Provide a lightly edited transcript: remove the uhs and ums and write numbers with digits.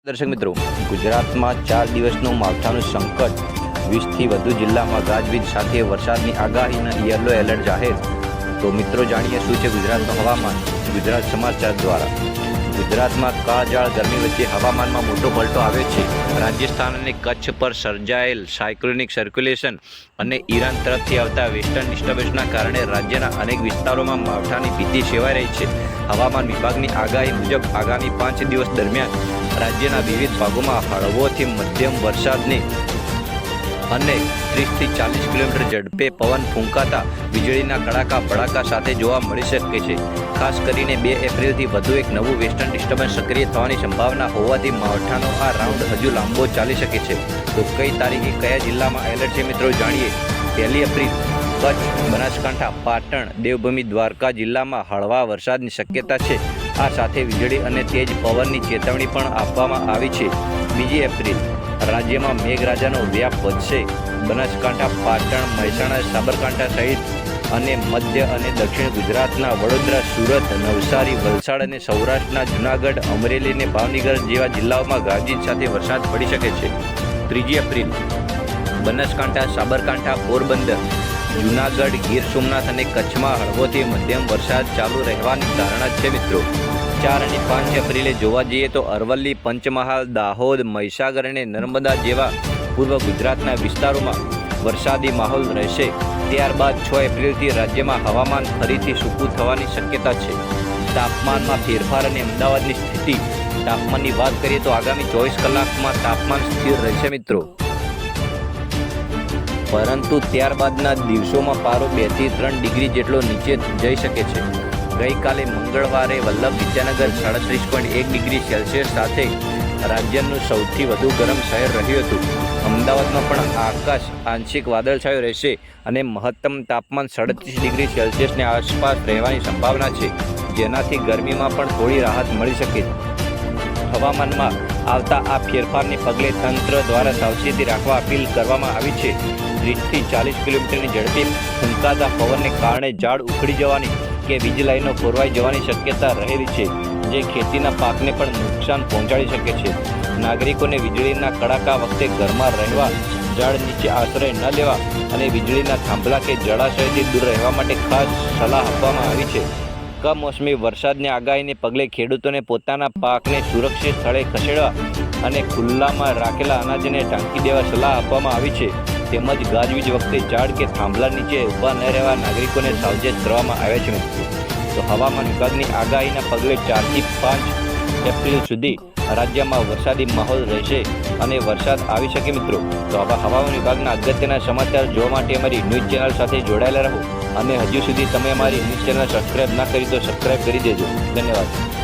દર્શક મિત્રો, ગુજરાતમાં 4 દિવસનું માવઠાનું સંકટ, 20થી વધુ જિલ્લામાં ગાજવીજ સાથે વરસાદની આગાહીના યલો એલર્ટ જાહેર. તો મિત્રો જાણીએ શું છે ગુજરાતનું હવામાન ગુજરાત સમાચાર દ્વારા. ગુજરાતમાં કાળઝાળ ગરમી વચ્ચે હવામાનમાં મોટો પલટો આવ્યો છે. રાજસ્થાન અને કચ્છ પર સર્જાયેલ સાયક્લોનિક સર્ક્યુલેશન અને ઈરાન તરફથી આવતા વેસ્ટર્ન ડિસ્ટર્બન્સના કારણે રાજ્યના અનેક વિસ્તારોમાં માવઠાની ભીતિ સેવાઈ રહી છે. હવામાન વિભાગની આગાહી મુજબ આગામી 5 દિવસ દરમિયાન રાજ્યના વિવિધ ભાગોમાં હળવોથી મધ્યમ વરસાદની અને 30થી 40 કિલોમીટર ઝડપે પવન ફૂંકાતા વીજળીના કડાકા ભડાકા સાથે જોવા મળી શકે છે. ખાસ કરીને 2 એપ્રિલથી વધુ એક નવું વેસ્ટર્ન ડિસ્ટર્બન્સ સક્રિય થવાની સંભાવના હોવાથી માવઠાનો આ રાઉન્ડ હજુ લાંબો ચાલી શકે છે. તો કઈ તારીખે કયા જિલ્લામાં એલર્ટ છે મિત્રો જાણીએ. 1 એપ્રિલ કચ્છ, બનાસકાંઠા, પાટણ, દેવભૂમિ, દ્વારકા જિલ્લામાં હળવા વરસાદની શક્યતા છે. આ સાથે વીજળી અને તેજ પવનની ચેતવણી પણ આપવામાં આવી છે. 2 એપ્રિલ રાજ્યમાં મેઘરાજાનો વ્યાપ વધશે. બનાસકાંઠા, પાટણ, મહેસાણા, સાબરકાંઠા સહિત અને મધ્ય અને દક્ષિણ ગુજરાતના વડોદરા, સુરત, નવસારી, વલસાડ અને સૌરાષ્ટ્રના જૂનાગઢ, અમરેલી અને ભાવનગર જેવા જિલ્લાઓમાં ગાજવીજ સાથે વરસાદ પડી શકે છે. 3 એપ્રિલ બનાસકાંઠા, સાબરકાંઠા, પોરબંદર, જૂનાગઢ, ગીર સોમનાથ અને કચ્છમાં હળવોથી મધ્યમ વરસાદ ચાલુ રહેવાની ધારણા છે મિત્રો. 4 અને 5 એપ્રિલે જોવા જઈએ તો અરવલ્લી, પંચમહાલ, દાહોદ, મહીસાગર અને નર્મદા જેવા પૂર્વ ગુજરાતના વિસ્તારોમાં વરસાદી માહોલ રહેશે. ત્યારબાદ 6 એપ્રિલથી રાજ્યમાં હવામાન ફરીથી સૂકું થવાની શક્યતા છે. તાપમાનમાં ફેરફાર અને અમદાવાદની સ્થિતિ. તાપમાનની વાત કરીએ તો આગામી 24 કલાકમાં તાપમાન સ્થિર રહેશે મિત્રો. પરંતુ ત્યારબાદના દિવસોમાં પારો 2 થી 3 ડિગ્રી જેટલો નીચે જઈ શકે છે. ગઈકાલે મંગળવારે વલ્લભ વિદ્યાનગર 37.1 ડિગ્રી સેલ્સિયસ સાથે રાજ્યનું સૌથી વધુ ગરમ શહેર રહ્યું હતું. અમદાવાદમાં પણ આકાશ આંશિક વાદળછાયું રહેશે અને મહત્તમ તાપમાન 37 ડિગ્રી સેલ્સિયસની આસપાસ રહેવાની સંભાવના છે, જેનાથી ગરમીમાં પણ થોડી રાહત મળી શકે. હવામાનમાં આવતા આ ફેરફારને પગલે તંત્ર દ્વારા સાવચેતી રાખવા અપીલ કરવામાં આવી છે. 30થી 40 કિલોમીટરની ઝડપે ફૂંકાતા પવનને કારણે ઝાડ ઉખડી જવાની કે વીજ લાઈનો ખોરવાઈ જવાની શક્યતા રહેલી છે, જે ખેતીના પાકને પણ નુકસાન પહોંચાડી શકે છે. નાગરિકોને વીજળીના કડાકા વખતે ઘરમાં રહેવા, ઝાડ નીચે આશ્રય ન લેવા અને વીજળીના થાંભલા કે જળાશયથી દૂર રહેવા માટે ખાસ સલાહ આપવામાં આવી છે. કમોસમી વરસાદની આગાહીને પગલે ખેડૂતોને પોતાના પાકને સુરક્ષિત સ્થળે ખસેડવા અને ખુલ્લામાં રાખેલા અનાજને ઢાંકી દેવા સલાહ આપવામાં આવી છે. તેમજ ગાજવીજ વખતે ઝાડ કે થાંભલા નીચે ઊભા ન રહેવા નાગરિકોને સાવચેત કરવામાં આવ્યા છે મિત્રો. તો હવામાન વિભાગની આગાહીના પગલે 4 થી 5 એપ્રિલ સુધી રાજ્યમાં વરસાદી માહોલ રહેશે અને વરસાદ આવી શકે મિત્રો. તો આવા હવામાન વિભાગના અગત્યના સમાચાર જોવા માટે અમારી ન્યૂઝ ચેનલ સાથે જોડાયેલા રહો અને હજુ સુધી તમે અમારી ન્યૂઝ ચેનલ સબસ્ક્રાઇબ ના કરી તો સબસ્ક્રાઇબ કરી દેજો. ધન્યવાદ.